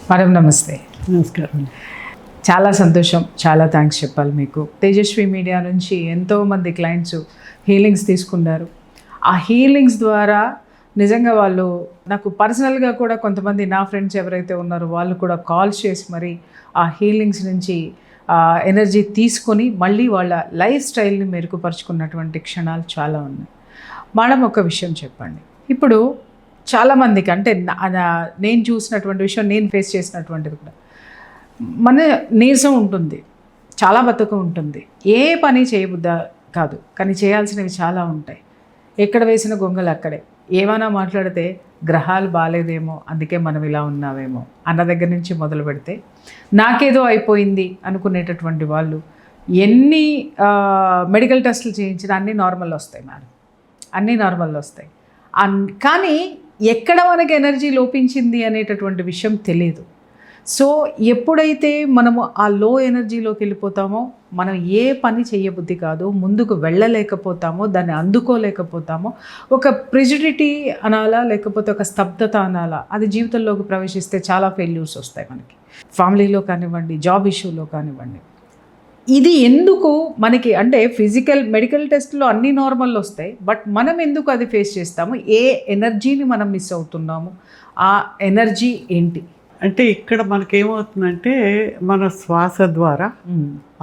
Madam నమస్తే. నమస్కారం. చాలా సంతోషం, చాలా థ్యాంక్స్ చెప్పాలి మీకు. తేజస్వి మీడియా నుంచి ఎంతోమంది క్లయింట్స్ హీలింగ్స్ తీసుకున్నారు. ఆ హీలింగ్స్ ద్వారా నిజంగా వాళ్ళు నాకు పర్సనల్గా కూడా కొంతమంది నా ఫ్రెండ్స్ ఎవరైతే ఉన్నారో వాళ్ళు కూడా కాల్స్ చేసి మరి ఆ హీలింగ్స్ నుంచి ఎనర్జీ తీసుకొని మళ్ళీ వాళ్ళ లైఫ్ స్టైల్ని మెరుగుపరుచుకున్నటువంటి క్షణాలు చాలా ఉన్నాయి. మేడం ఒక విషయం చెప్పండి, ఇప్పుడు చాలామందికి అంటే నేను చూసినటువంటి విషయం, నేను ఫేస్ చేసినటువంటిది కూడా, మన నీరసం ఉంటుంది, చాలా బతుకు ఉంటుంది, ఏ పని చేయబుద్దా కాదు, కానీ చేయాల్సినవి చాలా ఉంటాయి. ఎక్కడ వేసిన గొంగలు అక్కడే. ఏమైనా మాట్లాడితే గ్రహాలు బాగాలేదేమో అందుకే మనం ఇలా ఉన్నావేమో అన్న దగ్గర నుంచి మొదలు పెడితే నాకేదో అయిపోయింది అనుకునేటటువంటి వాళ్ళు ఎన్ని మెడికల్ టెస్టులు చేయించినా అన్నీ నార్మల్ వస్తాయి మేడం, అన్నీ నార్మల్ వస్తాయి. కానీ ఎక్కడ మనకి ఎనర్జీ లోపించింది అనేటటువంటి విషయం తెలియదు. సో ఎప్పుడైతే మనము ఆ లో ఎనర్జీలోకి వెళ్ళిపోతామో మనం ఏ పని చేయబుద్ధి కాదు, ముందుకు వెళ్ళలేకపోతామో, దాన్ని అందుకోలేకపోతామో, ఒక ప్రిజిడిటీ అనాలా లేకపోతే ఒక స్తబ్దత అనాలా, అది జీవితంలోకి ప్రవేశిస్తే చాలా ఫెయిల్యూర్స్ వస్తాయి మనకి. ఫ్యామిలీలో కానివ్వండి, జాబ్ ఇష్యూలో కానివ్వండి. ఇది ఎందుకు మనకి అంటే మెడికల్ టెస్ట్లో అన్నీ నార్మల్ వస్తాయి, బట్ మనం ఎందుకు అది ఫేస్ చేస్తాము? ఏ ఎనర్జీని మనం మిస్ అవుతున్నాము? ఆ ఎనర్జీ ఏంటి అంటే ఇక్కడ మనకేమవుతుందంటే మన శ్వాస ద్వారా,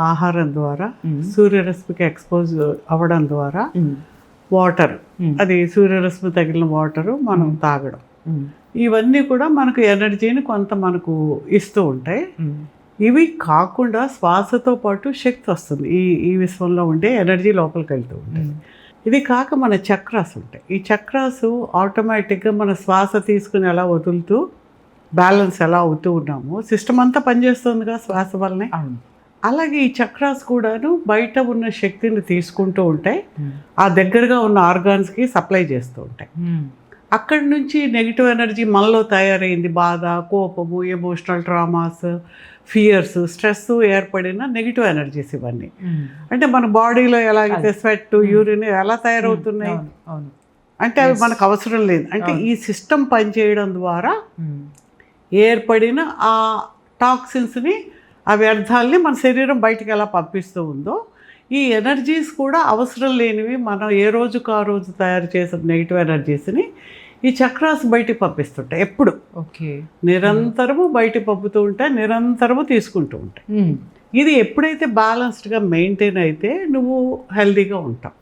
ఆహారం ద్వారా, సూర్యరశ్మికి ఎక్స్పోజ్ అవ్వడం ద్వారా, వాటర్, అది సూర్యరశ్మి తగిలిన వాటరు మనం తాగడం, ఇవన్నీ కూడా మనకు ఎనర్జీని కొంత మనకు ఇస్తూ ఉంటాయి. ఇవి కాకుండా శ్వాసతో పాటు శక్తి వస్తుంది. ఈ విశ్వంలో ఉండే ఎనర్జీ లోపలికి వెళ్తూ ఉంటుంది. ఇది కాక మన చక్రాస్ ఉంటాయి. ఈ చక్రాసు ఆటోమేటిక్గా మన శ్వాస తీసుకుని ఎలా వదులుతూ బ్యాలెన్స్ ఎలా అవుతూ ఉన్నామో సిస్టమ్ అంతా పనిచేస్తుందిగా శ్వాస వల్లనే. అలాగే ఈ చక్రాస్ కూడాను బయట ఉన్న శక్తిని తీసుకుంటూ ఉంటాయి, ఆ దగ్గరగా ఉన్న ఆర్గాన్స్కి సప్లై చేస్తూ ఉంటాయి. అక్కడి నుంచి నెగిటివ్ ఎనర్జీ మనలో తయారైంది, బాధ, కోపము, ఎమోషనల్ ట్రామాస్, ఫియర్స్, స్ట్రెస్ ఏర్పడిన నెగిటివ్ ఎనర్జీస్ ఇవన్నీ. అంటే మన బాడీలో ఎలాగైతే స్వెట్, యూరిన్ ఎలా తయారవుతున్నాయి అంటే అవి మనకు అవసరం లేదు. అంటే ఈ సిస్టమ్ పనిచేయడం ద్వారా ఏర్పడిన ఆ టాక్సిన్స్ని, ఆ వ్యర్థాలని మన శరీరం బయటికి ఎలా పంపిస్తూ ఉందో, ఈ ఎనర్జీస్ కూడా అవసరం లేనివి మనం ఏ రోజుకు ఆ రోజు తయారు చేసిన నెగిటివ్ ఎనర్జీస్ని ఈ చక్రాస్ బయటికి పంపిస్తుంటాయి. ఎప్పుడు నిరంతరము బయటికి పంపుతూ ఉంటాయి, నిరంతరము తీసుకుంటూ ఉంటాయి. ఇది ఎప్పుడైతే బ్యాలెన్స్డ్గా మెయింటైన్ అయితే నువ్వు హెల్తీగా ఉంటావు.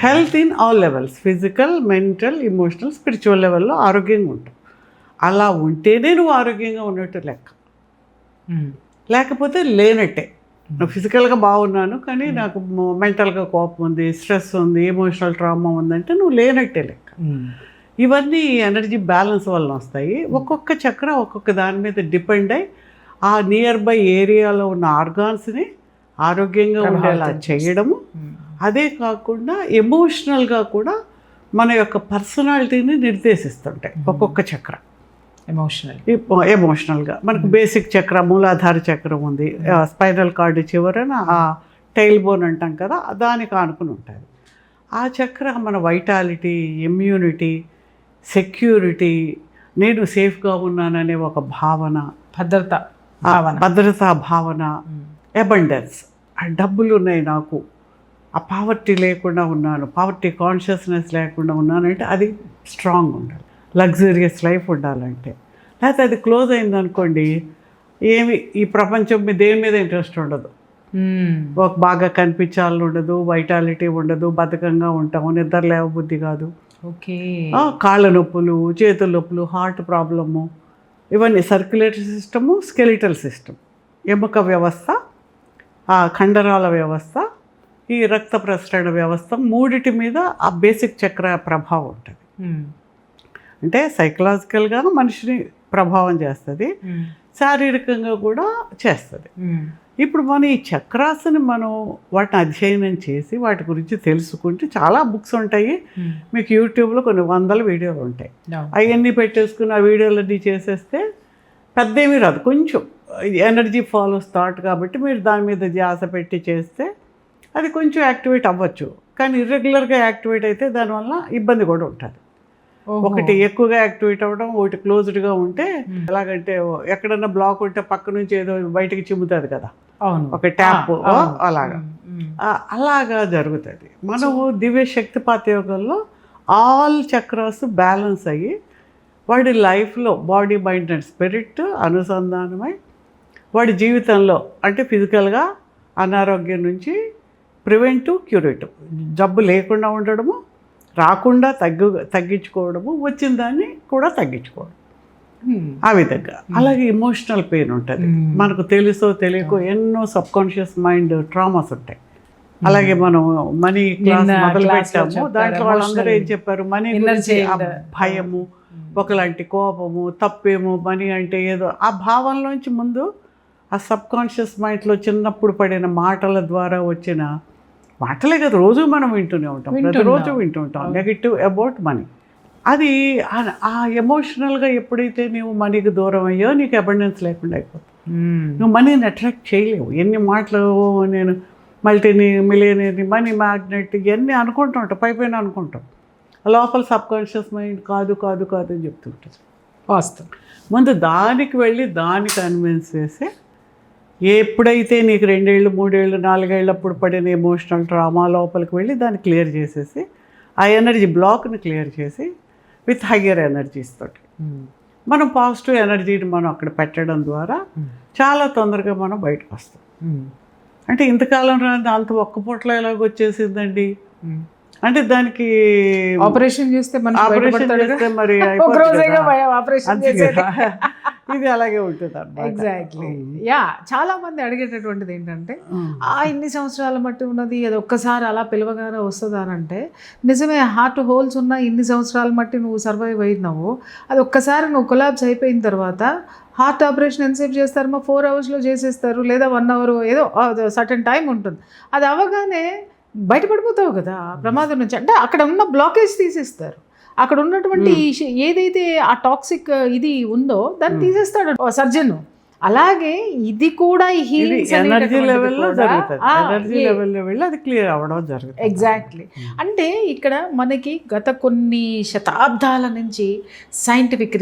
Health in all levels, physical, mental, emotional, spiritual లెవెల్లో ఆరోగ్యంగా ఉంటావు. అలా ఉంటేనే నువ్వు ఆరోగ్యంగా ఉన్నట్టు లెక్క, లేకపోతే లేనట్టే. నువ్వు ఫిజికల్గా బాగున్నాను కానీ నాకు మెంటల్గా కోపం ఉంది, స్ట్రెస్ ఉంది, ఎమోషనల్ ట్రామా ఉందంటే నువ్వు లేనట్టే లెక్క. ఇవన్నీ ఎనర్జీ బ్యాలెన్స్ వల్ల వస్తాయి. ఒక్కొక్క చక్ర ఒక్కొక్క దాని మీద డిపెండ్ అయ్యి ఆ నియర్ బై ఏరియాలో ఉన్న ఆర్గాన్స్ని ఆరోగ్యంగా ఉండేలా చేయడము, అదే కాకుండా ఎమోషనల్గా కూడా మన యొక్క పర్సనాలిటీని నిర్దేశిస్తుంటాయి ఒక్కొక్క చక్ర. ఎమోషనల్గా మనకు బేసిక్ చక్ర, మూలాధార చక్రం ఉంది, స్పైనల్ కార్డు చివరన ఆ టైల్ బోన్ అంటాం కదా, దానికి ఆనుకుని ఉంటుంది. ఆ చక్ర మన వైటాలిటీ, ఇమ్యూనిటీ, సెక్యూరిటీ, నేను సేఫ్గా ఉన్నాననే ఒక భావన, భద్రతా భావన, అబండెన్స్, ఆ డబ్బులు ఉన్నాయి నాకు, ఆ పావర్టీ లేకుండా ఉన్నాను, పావర్టీ కాన్షియస్నెస్ లేకుండా ఉన్నానంటే అది స్ట్రాంగ్ ఉండాలి. లగ్జరియస్ లైఫ్ ఉండాలంటే, లేకపోతే అది క్లోజ్ అయిందనుకోండి, ఏమి ఈ ప్రపంచం మీద దేని మీద ఇంట్రెస్ట్ ఉండదు, ఒక బాగా కనిపించాలని ఉండదు, వైటాలిటీ ఉండదు, బద్ధకంగా ఉంటాము, నిద్ర లేవబుద్ధి కాదు, కాళ్ళ నొప్పులు, చేతుల నొప్పులు, హార్ట్ ప్రాబ్లము, ఇవన్నీ సర్క్యులేటరీ సిస్టము, స్కెలిటల్ సిస్టమ్, ఎముక వ్యవస్థ, ఆ కండరాల వ్యవస్థ, ఈ రక్త ప్రసరణ వ్యవస్థ, మూడిటి మీద ఆ బేసిక్ చక్ర ప్రభావం ఉంటుంది. అంటే సైకలాజికల్గా మనిషిని ప్రభావం చేస్తుంది, శారీరకంగా కూడా చేస్తుంది. ఇప్పుడు మన ఈ చక్రాస్ని మనం వాటిని అధ్యయనం చేసి వాటి గురించి తెలుసుకుంటే చాలా బుక్స్ ఉంటాయి. మీకు యూట్యూబ్లో కొన్ని 100 వీడియోలు ఉంటాయి. అవన్నీ పెట్టేసుకుని ఆ వీడియోలన్నీ చేసేస్తే పెద్ద ఏమీ రాదు. కొంచెం ఎనర్జీ ఫాలోస్ థాట్ కాబట్టి మీరు దాని మీద ధ్యాస పెట్టి చేస్తే అది కొంచెం యాక్టివేట్ అవ్వచ్చు. కానీ ఇర్రెగ్యులర్గా యాక్టివేట్ అయితే దానివల్ల ఇబ్బంది కూడా ఉంటుంది. ఒకటి ఎక్కువగా యాక్టివేట్ అవ్వడం, ఒకటి క్లోజ్డ్గా ఉంటే ఎలాగంటే ఎక్కడన్నా బ్లాక్ ఉంటే పక్క నుంచి ఏదో బయటికి చిమ్ముతుంది కదా, ఒక ట్యాప్ అలాగా అలాగా జరుగుతుంది. మనము దివ్య శక్తిపాత యోగంలో ఆల్ చక్రాస్ బ్యాలెన్స్ అయ్యి వాడి లైఫ్లో బాడీ, మైండ్ అండ్ స్పిరిట్ అనుసంధానమై వాడి జీవితంలో అంటే ఫిజికల్గా అనారోగ్యం నుంచి ప్రివెంటివ్, క్యూరేటివ్, జబ్బు లేకుండా ఉండడము, రాకుండా తగ్గించుకోవడము, వచ్చిన దాన్ని కూడా తగ్గించుకోవడం, ఆ విధంగా. అలాగే ఎమోషనల్ పెయిన్ ఉంటుంది మనకు, తెలుసో తెలియకో ఎన్నో సబ్కాన్షియస్ మైండ్ ట్రామాస్ ఉంటాయి. అలాగే మనం మనీ క్లాస్ మొదలు పెట్టాము, దాంట్లో వాళ్ళందరూ ఏం చెప్పారు, మనీ గురించి భయము, ఒకలాంటి కోపము, తప్పేమో, మనీ అంటే ఏదో ఆ భావంలోంచి ముందు ఆ సబ్కాన్షియస్ మైండ్లో చిన్నప్పుడు పడిన మాటల ద్వారా వచ్చిన మాటలే కదా రోజు మనం వింటూనే ఉంటాం, ప్రతిరోజు వింటుంటాం నెగిటివ్ అబౌట్ మనీ. అది ఆ ఎమోషనల్గా ఎప్పుడైతే నువ్వు మనీకి దూరం అయ్యో నీకు అబండెన్స్ లేకుండా అయిపోతుంది. నువ్వు మనీని అట్రాక్ట్ చేయలేవు. ఎన్ని మాటలు నేను మిలియనీర్, మనీ మ్యాగ్నెట్ ఇవన్నీ అనుకుంటూ ఉంటాం, పైపైన అనుకుంటాం, లోపల సబ్కాన్షియస్ మైండ్ కాదు కాదు కాదు అని చెప్తుంటుంది. వాస్తవం. ముందు దానికి వెళ్ళి దాన్ని కన్విన్స్ చేసి ఎప్పుడైతే నీకు 2 ఏళ్ళు 3 ఏళ్ళు 4 ఏళ్ళప్పుడు పడిన ఎమోషనల్ ట్రామా లోపలికి వెళ్ళి దాన్ని క్లియర్ చేసేసి ఆ ఎనర్జీ బ్లాక్ని క్లియర్ చేసి విత్ హయ్యర్ ఎనర్జీస్ తోటి మనం పాజిటివ్ ఎనర్జీని మనం అక్కడ పెట్టడం ద్వారా చాలా తొందరగా మనం బయటకు వస్తాం. అంటే ఇంతకాలం రాని అంత ఒక్క పూటలో ఎలాగ వచ్చేసిందండి అంటే దానికి ఆపరేషన్ చేస్తే మరి ఇది అలాగే ఉంటుంది అన్నమాట. ఎగ్జాక్ట్లీ. చాలా మంది అడిగేటటువంటిది ఏంటంటే ఇన్ని సంవత్సరాల మట్టి ఉన్నది అది ఒక్కసారి అలా పిలవగానే వస్తుందా అని అంటే, నిజమే, హార్ట్ హోల్స్ ఉన్న ఇన్ని సంవత్సరాల మట్టి నువ్వు సర్వైవ్ అయినావు, అది ఒక్కసారి నువ్వు కొలాబ్స్ అయిపోయిన తర్వాత హార్ట్ ఆపరేషన్ ఎంతసేపు చేస్తారమ్మా, 4 అవర్స్లో చేసేస్తారు, లేదా 1 అవర్, ఏదో సర్టన్ టైం ఉంటుంది. అది అవ్వగానే బయటపడిపోతావు కదా ప్రమాదం నుంచి. అంటే అక్కడ ఉన్న బ్లాకేజ్ తీసేస్తారు, అక్కడ ఉన్నటువంటి ఏదైతే ఆ టాక్సిక్ ఇది ఉందో దాన్ని తీసేస్తాడు సర్జన్. అలాగే ఇది కూడా ఈ హీలింగ్ ఎనర్జీ లెవెల్లో జరుగుతుంది, ఎనర్జీ లెవెల్లో వెళ్ళి అది క్లియర్ అవ్వడం జరుగుతుంది. ఎగ్జాక్ట్లీ. అంటే ఇక్కడ మనకి గత కొన్ని శతాబ్దాల నుంచి సైంటిఫిక్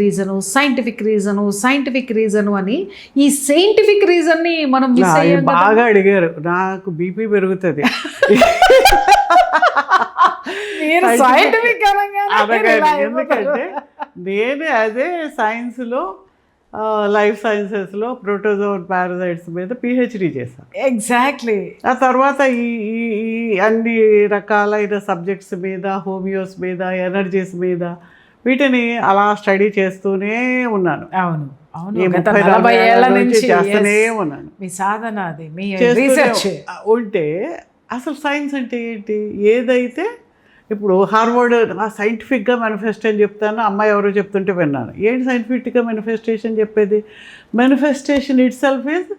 రీజను అని ఈ సైంటిఫిక్ రీజన్ని మనం బాగా అడిగారు. నాకు బీపీ పెరుగుతుంది ఎందుకంటే నేను అదే సైన్స్లో లైఫ్ సైన్సెస్లో ప్రోటోజోన్ పారాసైట్స్ మీద పిహెచ్డి చేశాను. ఎగ్జాక్ట్లీ. ఆ తర్వాత ఈ అన్ని రకాలైన సబ్జెక్ట్స్ మీద, హోమియోస్ మీద, ఎనర్జీస్ మీద, వీటిని అలా స్టడీ చేస్తూనే ఉన్నాను. అవును అవును, 30-40 ఏళ్ళ నుంచి చేస్తూనే ఉన్నాను. మీ సాధన అది, మీ రీసెర్చ్ ఉంటే అసలు సైన్స్ అంటే ఏంటి, ఏదైతే ఇప్పుడు హార్వర్డ్ సైంటిఫిక్గా మేనిఫెస్ట్ అని చెప్తాను, అమ్మాయి ఎవరో చెప్తుంటే విన్నాను. ఏంటి సైంటిఫిక్గా మేనిఫెస్టేషన్ చెప్పేది? మేనిఫెస్టేషన్ ఇట్ సెల్ఫ్ ఈజ్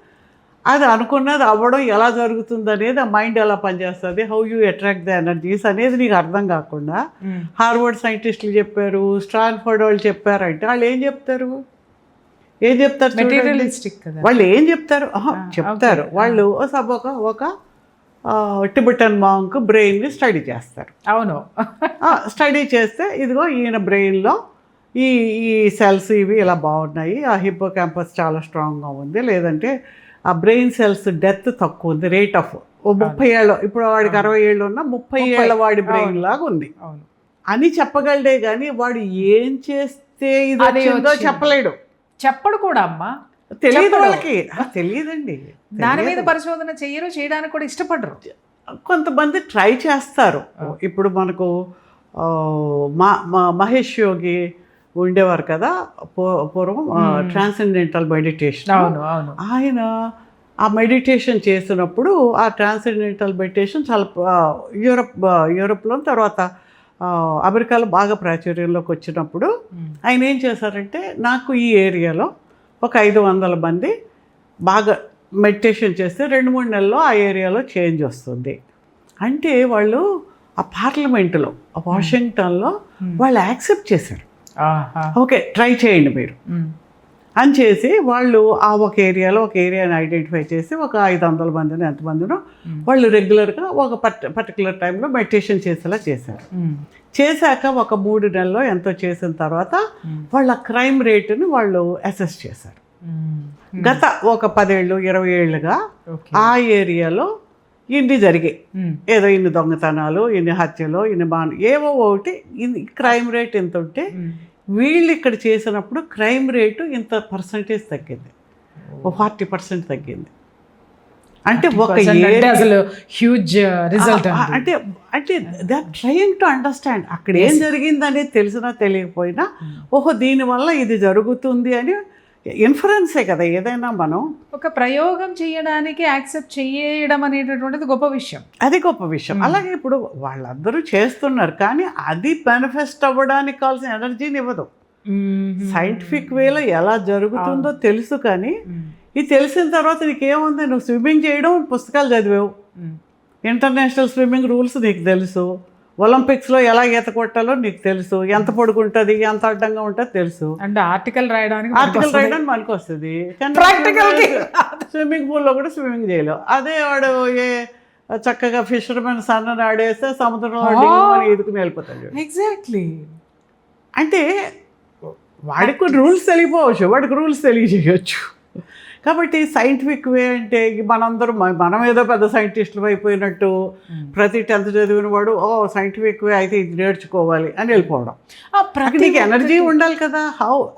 అది అనుకున్నది అవ్వడం ఎలా జరుగుతుంది అనేది, ఆ మైండ్ ఎలా పనిచేస్తుంది, how you attract the energies అనేది నీకు అర్థం కాకుండా హార్వర్డ్ సైంటిస్టులు చెప్పారు, స్టాన్ఫర్డ్ వాళ్ళు చెప్పారంటే వాళ్ళు ఏం చెప్తారు? వాళ్ళు ఏం చెప్తారు? చెప్తారు వాళ్ళు ఒక టిబెటన్ మాంక్ బ్రెయిన్ని స్టడీ చేస్తారు. అవును, స్టడీ చేస్తే ఇదిగో ఈయన బ్రెయిన్లో ఈ సెల్స్ ఇవి ఇలా బాగున్నాయి, ఆ హిప్పో క్యాంపస్ చాలా స్ట్రాంగ్గా ఉంది, లేదంటే ఆ బ్రెయిన్ సెల్స్ డెత్ తక్కువ ఉంది, రేట్ ఆఫ్ 30 ఏళ్ళు, ఇప్పుడు వాడికి 60 ఏళ్ళు ఉన్న 30 ఏళ్ళ వాడి బ్రెయిన్ లాగా ఉంది అని చెప్పగలడే కానీ వాడు ఏం చేస్తే ఇది వచ్చిందో చెప్పలేడు, చెప్పడు కూడా. అమ్మా తెలియదు, వాళ్ళకి తెలియదండి, దాని మీద పరిశోధన చేయరు, చేయడానికి కూడా ఇష్టపడరు. కొంతమంది ట్రై చేస్తారు. ఇప్పుడు మనకు మహేష్ యోగి ఉండేవారు కదా పూర్వం, ట్రాన్సెండెంటల్ మెడిటేషన్. ఆయన ఆ మెడిటేషన్ చేసినప్పుడు ఆ ట్రాన్సెండెంటల్ మెడిటేషన్ చాలా యూరోప్లో, తర్వాత అమెరికాలో బాగా ప్రాచుర్యంలోకి వచ్చినప్పుడు ఆయన ఏం చేశారంటే, నాకు ఈ ఏరియాలో ఒక 500 మంది బాగా మెడిటేషన్ చేస్తే 2-3 నెలల్లో ఆ ఏరియాలో చేంజ్ వస్తుంది అంటే, వాళ్ళు ఆ పార్లమెంటులో వాషింగ్టన్లో వాళ్ళు యాక్సెప్ట్ చేశారు. ఓకే, ట్రై చేయండి మీరు అని చేసి వాళ్ళు ఆ ఒక ఏరియాని ఐడెంటిఫై చేసి ఒక 500 మందిని ఎంతమందినో వాళ్ళు రెగ్యులర్గా ఒక పర్టికులర్ టైంలో మెడిటేషన్ చేసేలా చేశారు. చేశాక ఒక 3 నెలల్లో ఎంతో చేసిన తర్వాత వాళ్ళ క్రైమ్ రేటుని వాళ్ళు అసెస్ చేశారు. గత ఒక 10 ఏళ్ళు 20 ఏళ్ళుగా ఆ ఏరియాలో ఇన్ని జరిగాయి, ఏదో ఇన్ని దొంగతనాలు, ఇన్ని హత్యలు, ఇన్ని ఏవో ఒకటి క్రైమ్ రేట్ ఎంత ఉంటే వీళ్ళు ఇక్కడ చేసినప్పుడు క్రైమ్ రేటు ఇంత పర్సంటేజ్ తగ్గింది, 40% తగ్గింది. అంటే ఒక అసలు హ్యూజ్ రిజల్ట్. అంటే అంటే they are trying to understand అక్కడ ఏం జరిగింది అనేది తెలిసినా తెలియకపోయినా ఓహో దీనివల్ల ఇది జరుగుతుంది అని ఇన్ఫరెన్సే కదా ఏదైనా. మనం ఒక ప్రయోగం చేయడానికి యాక్సెప్ట్ చేయడం అనేటటువంటిది గొప్ప విషయం, అది గొప్ప విషయం. అలాగే ఇప్పుడు వాళ్ళందరూ చేస్తున్నారు కానీ అది మేనిఫెస్ట్ అవ్వడానికి కావాల్సిన ఎనర్జీని ఇవ్వదు. సైంటిఫిక్ వేలో ఎలా జరుగుతుందో తెలుసు కానీ ఇది తెలిసిన తర్వాత నీకేముంది, నువ్వు స్విమ్మింగ్ చేయడం పుస్తకాలు చదివావు, ఇంటర్నేషనల్ స్విమ్మింగ్ రూల్స్ నీకు తెలుసు, ఒలింపిక్స్లో ఎలా ఈత కొట్టాలో నీకు తెలుసు, ఎంత పొడుగుంటుంది ఎంత అడ్డంగా ఉంటుందో తెలుసు. అంటే ఆర్టికల్ రాయడానికి మనకు వస్తుంది, స్విమ్మింగ్ పూల్లో కూడా స్విమ్మింగ్ చేయలేవు. అదే వాడు చక్కగా ఫిషర్మెన్ సన్నని ఆడేస్తే సముద్రంలో ఈదుకుని వెళ్ళిపోతాడు. ఎగ్జాక్ట్లీ. అంటే వాడికి రూల్స్ తెలియపోవచ్చు, వాడికి రూల్స్ తెలియజేయచ్చు. కాబట్టి సైంటిఫిక్ వే అంటే మనం ఏదో పెద్ద సైంటిస్టులు అయిపోయినట్టు ప్రతి 10th చదివిన వాడు సైంటిఫిక్ వే అయితే ఇది నేర్చుకోవాలి అని వెళ్ళిపోవడం. నీకు ఎనర్జీ ఉండాలి కదా.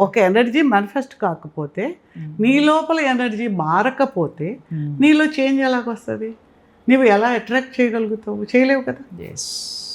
ఒక ఎనర్జీ మేనిఫెస్ట్ కాకపోతే, నీ లోపల ఎనర్జీ మారకపోతే నీలో చేంజ్ ఎలాగొస్తుంది? నువ్వు ఎలా అట్రాక్ట్ చేయగలుగుతావు? చేయలేవు కదా.